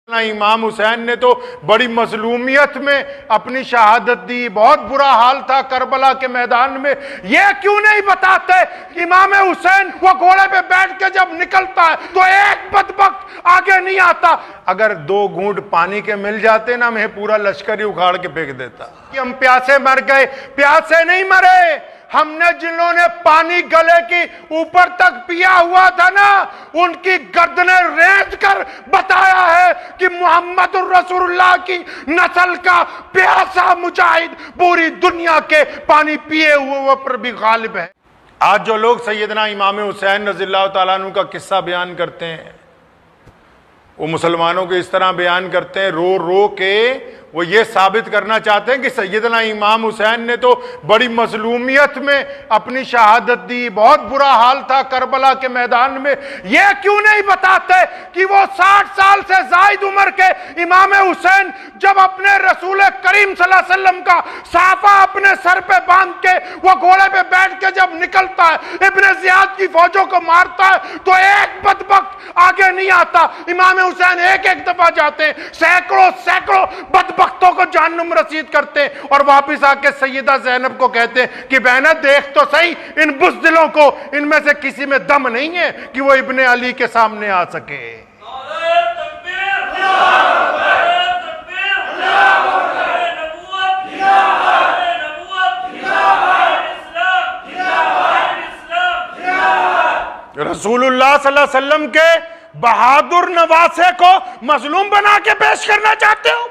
इमाम हुसैन ने तो बड़ी मजलूमियत में अपनी शहादत दी। बहुत बुरा हाल था करबला के मैदान में। यह क्यों नहीं बताते इमाम हुसैन वो घोड़े पे बैठ के जब निकलता है तो एक बदबख्त आगे नहीं आता। अगर 2 घूंट पानी के मिल जाते ना, मैं पूरा लश्कर ही उखाड़ के फेंक देता। कि हम प्यासे मर गए, प्यासे नहीं मरे। हमने जिन्होंने पानी गले की ऊपर तक पिया हुआ था ना, उनकी गर्दनें रेंज कर बताया है कि मोहम्मद रसूलुल्लाह की नस्ल का प्यासा मुजाहिद पूरी दुनिया के पानी पिए हुए पर भी गालिब है। आज जो लोग सैयदना इमाम हुसैन रज़ियल्लाहु ताला अन्हु का किस्सा बयान करते हैं, वो मुसलमानों को इस तरह बयान करते हैं रो रो के। वो ये साबित करना चाहते हैं कि सैयदना इमाम हुसैन ने तो बड़ी मजलूमियत में अपनी शहादत दी। बहुत बुरा हाल था करबला के मैदान में। यह क्यों नहीं बताते कि वो 60 साल से जायद उम्र के इमाम हुसैन जब अपने रसूल करीम सल्लल्लाहु अलैहि वसल्लम का साफा अपने सर पे बांध के वो घोड़े पे बैठ के जब निकलता है, इब्ने जियाद की फौजों को मारता है, तो एक बदबख्त आगे नहीं आता। इमाम हुसैन एक एक दफा जाते हैं, सैकड़ों सैकड़ों बदबख्तों को जहन्नुम रसीद करते हैं और वापिस आके सैयदा ज़ैनब को कहते हैं कि बहना देख तो सही इन बुज़दिलों को, इनमें से किसी में दम नहीं है कि वो इब्ने अली के सामने आ सके। रसूलुल्लाह सल्लल्लाहु अलैहि वसल्लम के बहादुर नवासे को मजलूम बना के पेश करना चाहते हो?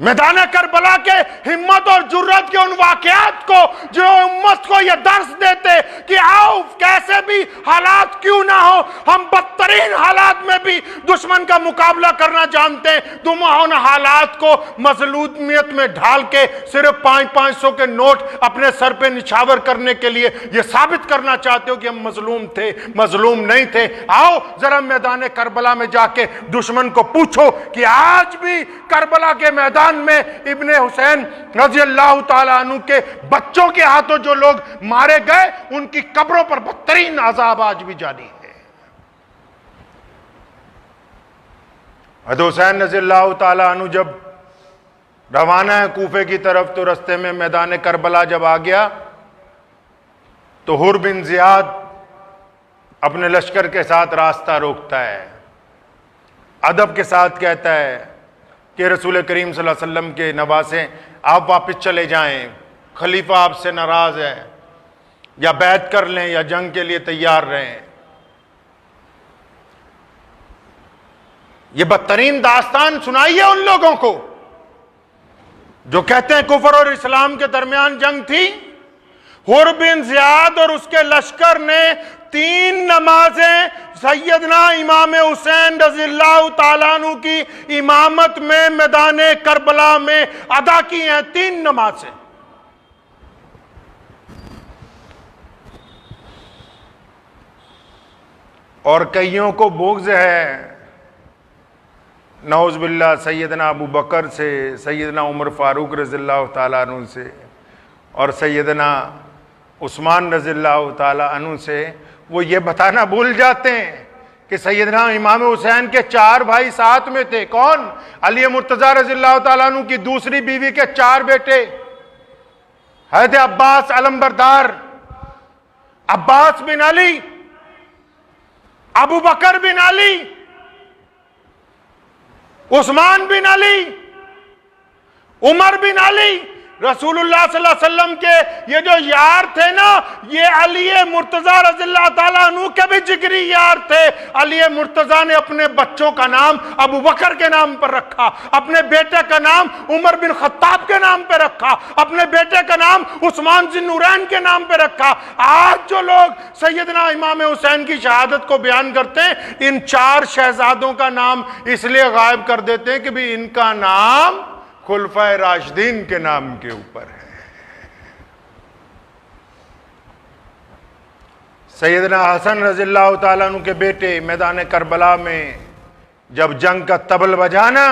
मैदान करबला के हिम्मत और जुर्रत के उन वाकयात को जो उम्मत को यह दर्स देते कि आओ कैसे भी हालात क्यों ना हो, हम बदतरीन हालात में भी दुश्मन का मुकाबला करना जानते हैं। तुम उन हालात को मजलूमियत में ढाल के सिर्फ 500 के नोट अपने सर पे निछावर करने के लिए यह साबित करना चाहते हो कि हम मजलूम थे, मजलूम नहीं थे। आओ जरा मैदान करबला में जाके दुश्मन को पूछो कि आज भी करबला के मैदान में इब्ने हुसैन रज़ियल्लाहु ताला अन्हु के बच्चों के हाथों जो लोग मारे गए, उनकी कब्रों पर बदतरीन अजाब आज भी जारी है। हज़रत हुसैन रज़ियल्लाहु ताला अन्हु जब रवाना है कूफे की तरफ, तो रास्ते में मैदान करबला जब आ गया तो हुर बिन जियाद अपने लश्कर के साथ रास्ता रोकता है, अदब के साथ कहता है कि रसूल करीम सल्लल्लाहु अलैहि वसल्लम के नवासे, आप वापस चले जाएं, खलीफा आपसे नाराज है, या बैत कर लें या जंग के लिए तैयार रहें। यह बदतरीन दास्तान सुनाइए उन लोगों को जो कहते हैं कुफर और इस्लाम के दरमियान जंग थी। हुर बिन जियाद और उसके लश्कर ने 3 नमाजें सैयदना इमाम हुसैन रज़ियल्लाहु ताला अन्हु की इमामत में मैदान करबला में अदा की हैं। 3 नमाजें। और कईयों को बुग़्ज़ है नऊज़ बिल्लाह सैयदना अबू बकर से, सैयदना उमर फारूक रज़ियल्लाहु ताला अन्हु से और सैयदना उस्मान रज़ियल्लाहु ताला अन्हु से। वो ये बताना भूल जाते हैं कि सैयदना इमाम हुसैन के 4 भाई साथ में थे। कौन? अली मुर्तज़ा रज़ियल्लाहु ताला अन्हु की दूसरी बीवी के 4 बेटे, हज़रत अब्बास अलमबरदार, अब्बास बिन अली, अबू बकर बिन अली, उस्मान बिन अली, उमर बिन अली। रसूलुल्लाह सल्लल्लाहु अलैहि वसल्लम के ये जो यार थे ना, ये अली मुर्तज़ा रज़ियल्लाहु ताला अन्हु के भी जिगरी यार थे। अली मुर्तज़ा ने अपने बच्चों का नाम अबू बकर के नाम पर रखा, अपने बेटे का नाम उमर बिन खत्ताब के नाम पर रखा, अपने बेटे का नाम उस्मान ज़ुन्नूरैन के नाम पर रखा। आज जो लोग सैयदना इमाम हुसैन की शहादत को बयान करते हैं, इन 4 शहजादों का नाम इसलिए गायब कर देते हैं कि भी इनका नाम खुलफाए राशिदीन के नाम के ऊपर है। सैयदना हसन रज़ियल्लाहु ताला अन्हु के बेटे मैदान करबला में जब जंग का तबल बजाना,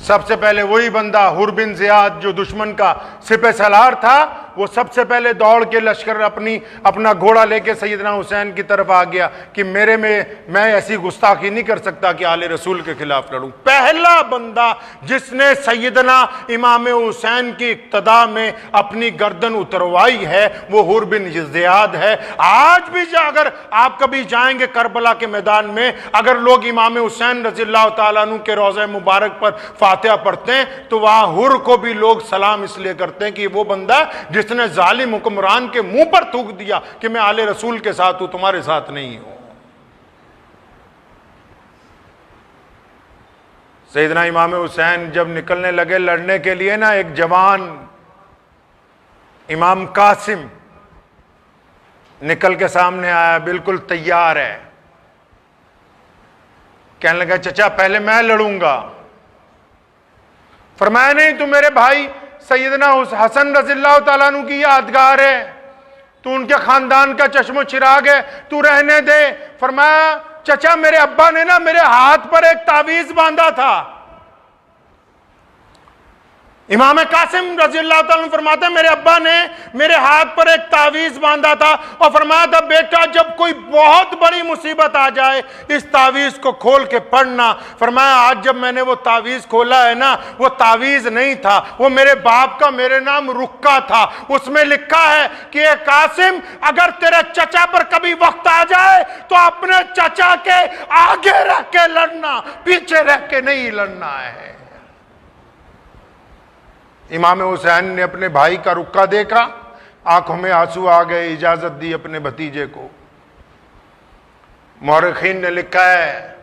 सबसे पहले वही बंदा हुर बिन जियाद जो दुश्मन का सिपह सलार था, वो सबसे पहले दौड़ के लश्कर अपना घोड़ा लेके सैयदना हुसैन की तरफ आ गया कि मेरे में मैं ऐसी गुस्ताखी नहीं कर सकता कि आले रसूल के खिलाफ लड़ूं। पहला बंदा जिसने सैयदना इमाम हुसैन की इक्तदा में अपनी गर्दन उतरवाई है वो हुर बिन ज़ियाद है। आज भी अगर आप कभी जाएंगे करबला के मैदान में, अगर लोग इमाम हुसैन रज़ियल्लाहु ताला अन्हु के रोज़े मुबारक पर फातिहा पढ़ते हैं तो वहां हुर को भी लोग सलाम इसलिए करते हैं कि वो बंदा जिसने जालिम हुक्मरान के मुंह पर थूक दिया कि मैं आले रसूल के साथ हूं, तुम्हारे साथ नहीं हूं। सैयदना इमाम हुसैन जब निकलने लगे लड़ने के लिए ना, एक जवान इमाम कासिम निकल के सामने आया, बिल्कुल तैयार है। कहने लगा चचा पहले मैं लड़ूंगा। फरमाया नहीं, तू मेरे भाई सैयदना हसन रज़ियल्लाहु ताला अन्हु की यादगार है, तू उनके खानदान का चश्मो चिराग है, तू रहने दे। फरमाया चचा मेरे अब्बा ने ना मेरे हाथ पर एक तावीज बांधा था। इमाम कासिम रज़ियल्लाहु ताला अन्हु फरमाते हैं मेरे अब्बा ने मेरे हाथ पर एक तावीज बांधा था और फरमाया था बेटा जब कोई बहुत बड़ी मुसीबत आ जाए इस तावीज को खोल के पढ़ना। फरमाया आज जब मैंने वो तावीज खोला है ना, वो तावीज नहीं था, वो मेरे बाप का मेरे नाम रुक्का था। उसमें लिखा है कि ए कासिम अगर तेरे चचा पर कभी वक्त आ जाए तो अपने चचा के आगे रह के लड़ना, पीछे रह के नहीं लड़ना है। इमाम हुसैन ने अपने भाई का रुक्का देखा, आंखों में आंसू आ गए, इजाजत दी अपने भतीजे को। मौरखीन ने लिखा है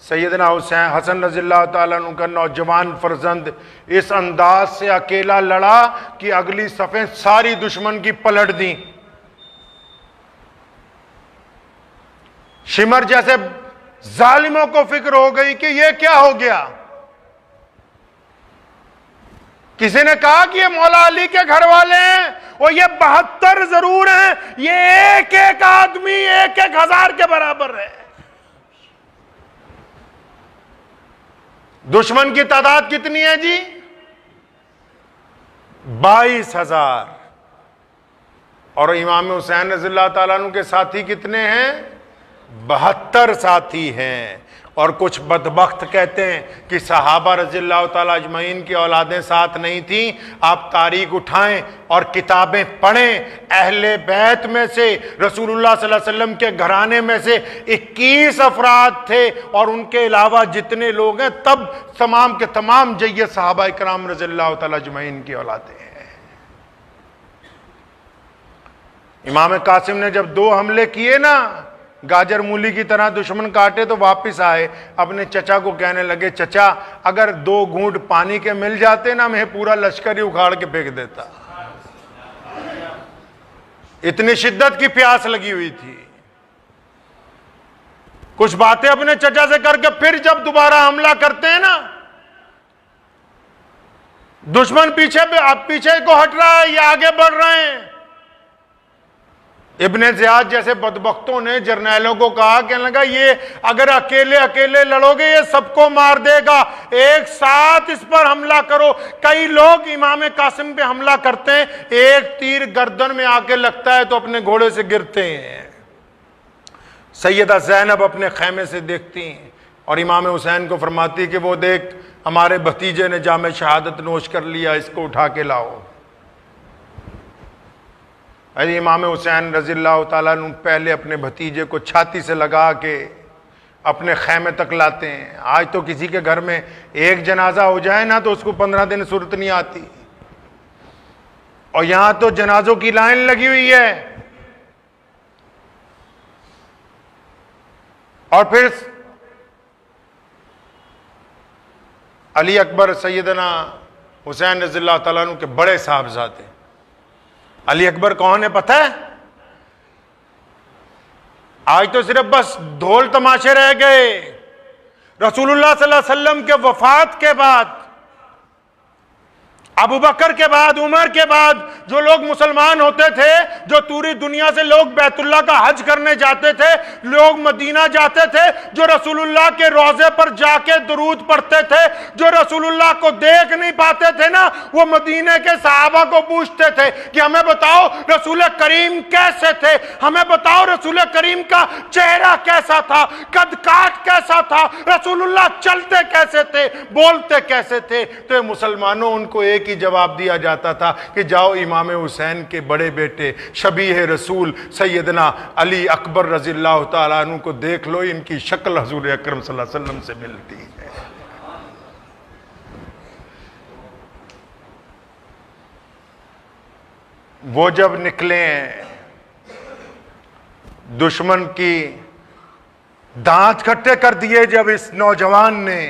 सैयदना हुसैन हसन रज़ियल्लाहु ताला अन्हु का नौजवान फर्जंद इस अंदाज से अकेला लड़ा कि अगली सफ़ें सारी दुश्मन की पलट दी। शिमर जैसे जालिमों को फिक्र हो गई कि ये क्या हो गया। किसी ने कहा कि ये मौला अली के घर वाले हैं और ये 72 जरूर हैं, ये एक एक आदमी 1,000 के बराबर है। दुश्मन की तादाद कितनी है जी? 22,000। और इमाम हुसैन रज़ियल्लाहु ताला अन्हु के साथी कितने हैं? 72 साथी हैं। और कुछ बदबख्त कहते हैं कि सहाबा रज़ियल्लाहु ताला अजमईन की औलादें साथ नहीं थी। आप तारीख उठाएं और किताबें पढ़ें, अहले बैत में से रसूलुल्लाह सल्लल्लाहु अलैहि वसल्लम के घराने में से 21 अफराद थे और उनके अलावा जितने लोग हैं तब तमाम के तमाम जय्यद सहाबा इकराम रज़ियल्लाहु ताला अजमईन की औलादें हैं। इमाम कासिम ने जब 2 हमले किए ना, गाजर मूली की तरह दुश्मन काटे, तो वापस आए, अपने चचा को कहने लगे चचा अगर 2 घूंट पानी के मिल जाते ना मैं पूरा लश्कर ही उखाड़ के फेंक देता। इतनी शिद्दत की प्यास लगी हुई थी। कुछ बातें अपने चचा से करके फिर जब दोबारा हमला करते हैं ना, दुश्मन पीछे को हट रहा है, ये आगे बढ़ रहे हैं। इब्ने ज़ियाद जैसे बदबख्तों ने जर्नैलों को कहा, कहने लगा ये अगर अकेले अकेले लड़ोगे ये सबको मार देगा, एक साथ इस पर हमला करो। कई लोग इमाम कासिम पे हमला करते हैं, एक तीर गर्दन में आके लगता है तो अपने घोड़े से गिरते हैं। सैयदा ज़ैनब अपने खैमे से देखती हैं और इमाम हुसैन को फरमाती कि वो देख हमारे भतीजे ने जामे शहादत नोश कर लिया, इसको उठा के लाओ। अरे इमाम हुसैन रज़ियल्लाहु ताला अन्हु पहले अपने भतीजे को छाती से लगा के अपने खैमे तक लाते हैं। आज तो किसी के घर में एक जनाजा हो जाए ना तो उसको 15 दिन सूरत नहीं आती, और यहां तो जनाजों की लाइन लगी हुई है। और फिर अली अकबर सैयदना हुसैन रज़ियल्लाहु ताला अन्हु के बड़े साहबजादे। अली अकबर कौन है पता है? आज तो सिर्फ बस ढोल तमाशे रह गए। रसूलुल्लाह सल्लल्लाहु अलैहि वसल्लम के वफात के बाद अबू बकर के बाद, उमर के बाद जो लोग मुसलमान होते थे, जो पूरी दुनिया से लोग बैतुल्लाह का हज करने जाते थे, लोग मदीना जाते थे, जो रसूलुल्लाह के रोजे पर जाके दुरूद पढ़ते थे, जो रसूलुल्लाह को देख नहीं पाते थे ना, वो मदीने के सहाबा को पूछते थे कि हमें बताओ रसूल करीम कैसे थे, हमें बताओ रसूल करीम का चेहरा कैसा था, कद काट कैसा था, रसूलुल्लाह चलते कैसे थे, बोलते कैसे थे। तो मुसलमानों उनको एक ही जवाब दिया जाता था कि जाओ इमाम हुसैन के बड़े बेटे शबीह रसूल सैयदना अली अकबर रज़ियल्लाहु ताला अन्हु को देख लो, इनकी शक्ल हुजूर अकरम सल्लल्लाहु अलैहि वसल्लम से मिलती है। वो जब निकले दुश्मन की दांत खट्टे कर दिए, जब इस नौजवान ने,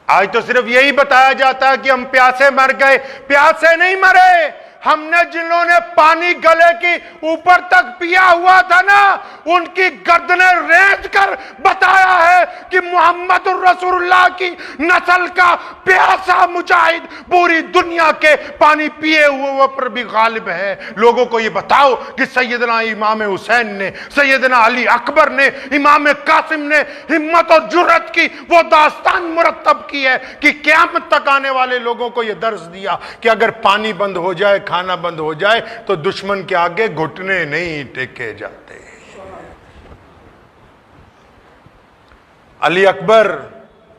आज तो सिर्फ यही बताया जाता है कि हम प्यासे मर गए, प्यासे नहीं मरे, हमने जिन्होंने पानी गले की ऊपर तक पिया हुआ था ना, उनकी गर्दनें रेत कर बताया है कि मोहम्मद रसूलुल्लाह की नस्ल का प्यासा मुजाहिद पूरी दुनिया के पानी पिए हुए पर भी गालिब है। लोगों को ये बताओ कि सैयदना इमाम हुसैन ने, सैयदना अली अकबर ने, इमाम कासिम ने हिम्मत और जुर्रत की वो दास्तान मुरत्तब की है कि क़यामत तक आने वाले लोगों को यह दर्स दिया कि अगर पानी बंद हो जाए, खाना बंद हो जाए, तो दुश्मन के आगे घुटने नहीं टेके जाते। अली अकबर,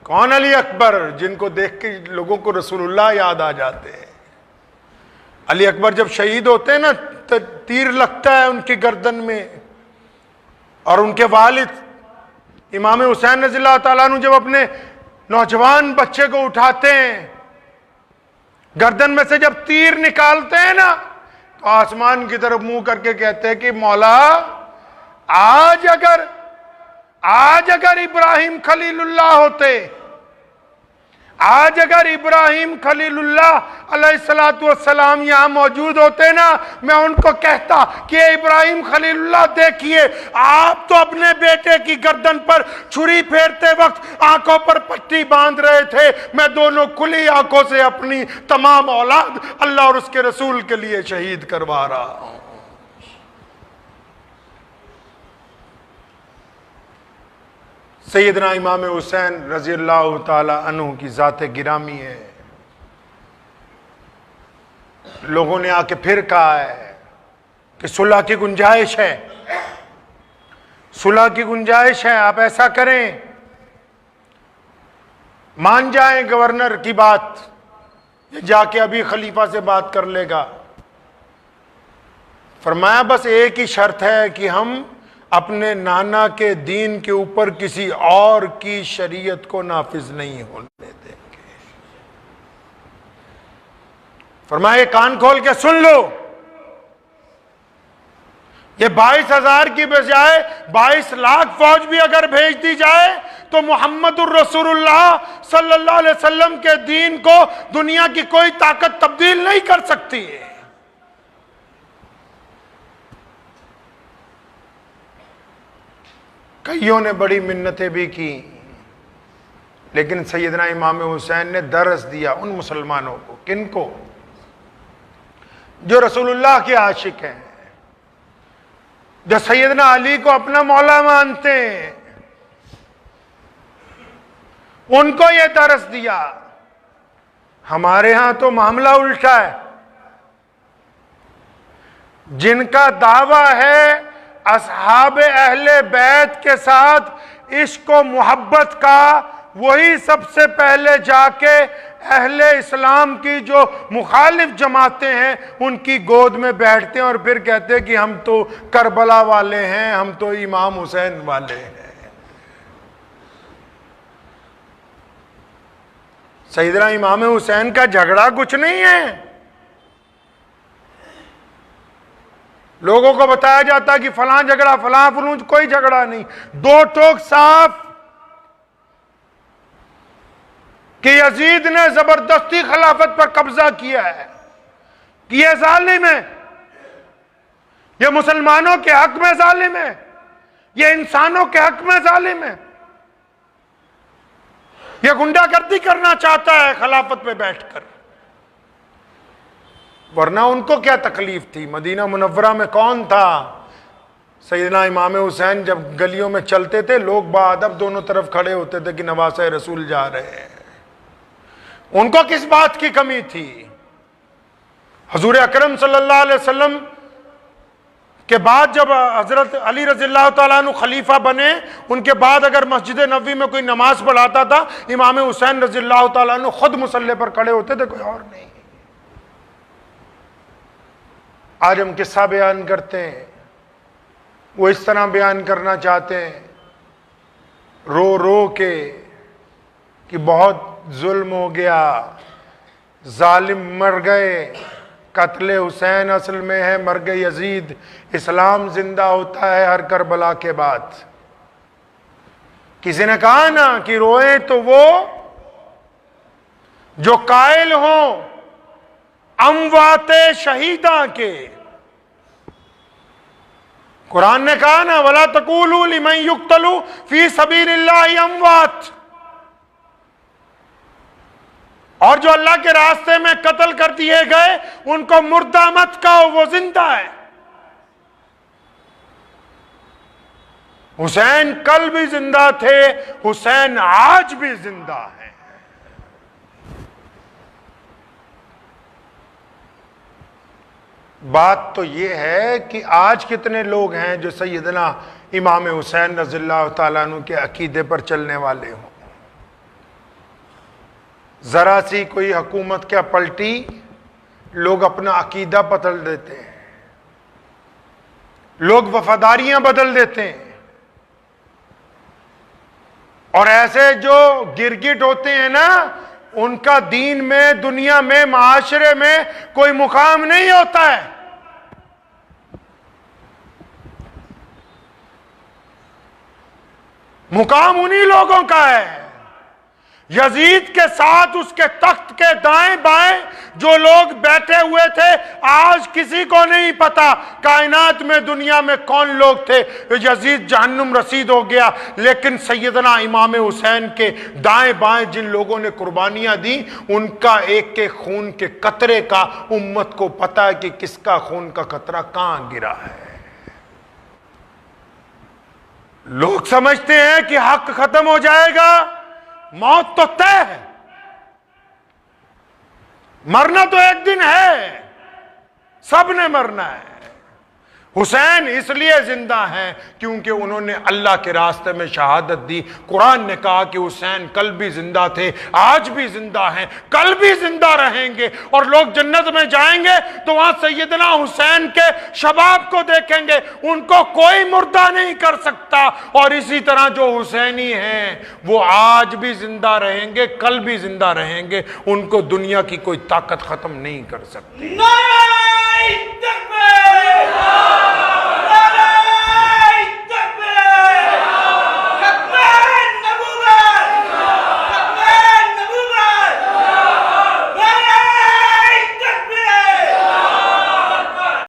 कौन अली अकबर? जिनको देख के लोगों को रसूलुल्लाह याद आ जाते हैं। अली अकबर जब शहीद होते हैं ना, तो तीर लगता है उनकी गर्दन में, और उनके वालिद इमाम हुसैन रज़ियल्लाहु ताला अन्हु जब अपने नौजवान बच्चे को उठाते हैं, गर्दन में से जब तीर निकालते हैं ना, तो आसमान की तरफ मुंह करके कहते हैं कि मौला, आज अगर इब्राहिम खलीलुल्लाह होते, आज अगर इब्राहिम खलीलुल्लाह अलैहिस्सलातु वस्सलाम यहां मौजूद होते ना, मैं उनको कहता कि इब्राहिम खलीलुल्लाह देखिए, आप तो अपने बेटे की गर्दन पर छुरी फेरते वक्त आंखों पर पट्टी बांध रहे थे, मैं दोनों खुली आंखों से अपनी तमाम औलाद अल्लाह और उसके रसूल के लिए शहीद करवा रहा हूं। सैयदना इमाम हुसैन रज़ियल्लाहु ताला अन्हु की ज़ात गिरामी है। लोगों ने आके फिर कहा है कि सुलह की गुंजाइश है, सुलह की गुंजाइश है, आप ऐसा करें, मान जाएं गवर्नर की बात, ये जाके अभी खलीफा से बात कर लेगा। फरमाया बस एक ही शर्त है कि हम अपने नाना के दीन के ऊपर किसी और की शरीयत को नाफिज नहीं होने देंगे। फरमाए कान खोल के सुन लो, ये 22,000 की बजाय 22 लाख फौज भी अगर भेज दी जाए तो मुहम्मदुर रसूलुल्लाह सल्लल्लाहु अलैहि वसल्लम के दीन को दुनिया की कोई ताकत तब्दील नहीं कर सकती है। कईयों ने बड़ी मिन्नतें भी की, लेकिन सैयदना इमाम हुसैन ने दरस दिया उन मुसलमानों को, किनको? जो रसूलुल्लाह के आशिक हैं, जो सैयदना अली को अपना मौला मानते हैं, उनको यह दरस दिया। हमारे यहां तो मामला उल्टा है। जिनका दावा है असहाबे अहले बैत के साथ इश्क व मोहब्बत का, वही सबसे पहले जाके अहले इस्लाम की जो मुखालिफ जमातें हैं उनकी गोद में बैठते हैं और फिर कहते हैं कि हम तो करबला वाले हैं, हम तो इमाम हुसैन वाले हैं। सैयदना इमाम हुसैन का झगड़ा कुछ नहीं है। लोगों को बताया जाता है कि फलां झगड़ा, फलां फलूंज, कोई झगड़ा नहीं। दो टोक साफ कि यजीद ने जबरदस्ती खिलाफत पर कब्जा किया है, कि यह जालिम है, यह मुसलमानों के हक में जालिम है, यह इंसानों के हक में जालिम है। यह गुंडागर्दी करना चाहता है खिलाफत पे बैठकर। वरना उनको क्या तकलीफ थी? मदीना मुनव्वरा में कौन था? सैयदना इमाम हुसैन जब गलियों में चलते थे, लोग बाअदब दोनों तरफ खड़े होते थे कि नवासे रसूल जा रहे हैं। उनको किस बात की कमी थी? हुजूर अकरम सल्लल्लाहु अलैहि वसल्लम के बाद जब हजरत अली रज़ियल्लाहु ताला अन्हु खलीफा बने, उनके बाद अगर मस्जिद नबवी में कोई नमाज पढ़ाता था, इमाम हुसैन रज़ियल्लाहु ताला अन्हु खुद मुसल्ले पर खड़े होते थे, कोई और नहीं। आज हम किस्सा बयान करते हैं, वो इस तरह बयान करना चाहते हैं रो रो के कि बहुत जुल्म हो गया, जालिम मर गए, कत्ले हुसैन असल में है मर गए यजीद, इस्लाम जिंदा होता है हर करबला के बाद। किसी ने कहा ना कि रोए तो वो जो कायल हो अमवाते शहीदा के। कुरान ने कहा ना, वला तकूलू लिमन युक्तलू फी सबीलिल्लाहि अमवात, और जो अल्लाह के रास्ते में कत्ल कर दिए गए उनको मुर्दा मत कहो, वो जिंदा है। हुसैन कल भी जिंदा थे, हुसैन आज भी जिंदा है। बात तो ये है कि आज कितने लोग हैं जो सैयदना इमाम हुसैन रज़ियल्लाहु ताला अन्हु के अकीदे पर चलने वाले हों। जरा सी कोई हुकूमत क्या पलटी, लोग अपना अकीदा बदल देते हैं, लोग वफादारियां बदल देते हैं। और ऐसे जो गिरगिट होते हैं ना, उनका दीन में, दुनिया में, माशरे में कोई मुकाम नहीं होता है। मुकाम उन्हीं लोगों का है। यजीद के साथ उसके तख्त के दाएं बाएं जो लोग बैठे हुए थे, आज किसी को नहीं पता कायनात में, दुनिया में कौन लोग थे। यजीद जहन्नुम रसीद हो गया, लेकिन सैयदना इमाम हुसैन के दाएं बाएं जिन लोगों ने कुर्बानियां दी, उनका एक के खून के कतरे का उम्मत को पता है कि किसका खून का कतरा कहां गिरा है। लोग समझते हैं कि हक खत्म हो जाएगा, मौत तो तय है, मरना तो एक दिन है, सबने मरना है। हुसैन इसलिए जिंदा हैं क्योंकि उन्होंने अल्लाह के रास्ते में शहादत दी। कुरान ने कहा कि हुसैन कल भी जिंदा थे, आज भी जिंदा हैं, कल भी जिंदा रहेंगे। और लोग जन्नत में जाएंगे तो वहां सैयदना हुसैन के शबाब को देखेंगे, उनको कोई मुर्दा नहीं कर सकता। और इसी तरह जो हुसैनी हैं वो आज भी जिंदा रहेंगे, कल भी जिंदा रहेंगे, उनको दुनिया की कोई ताकत खत्म नहीं कर सकती।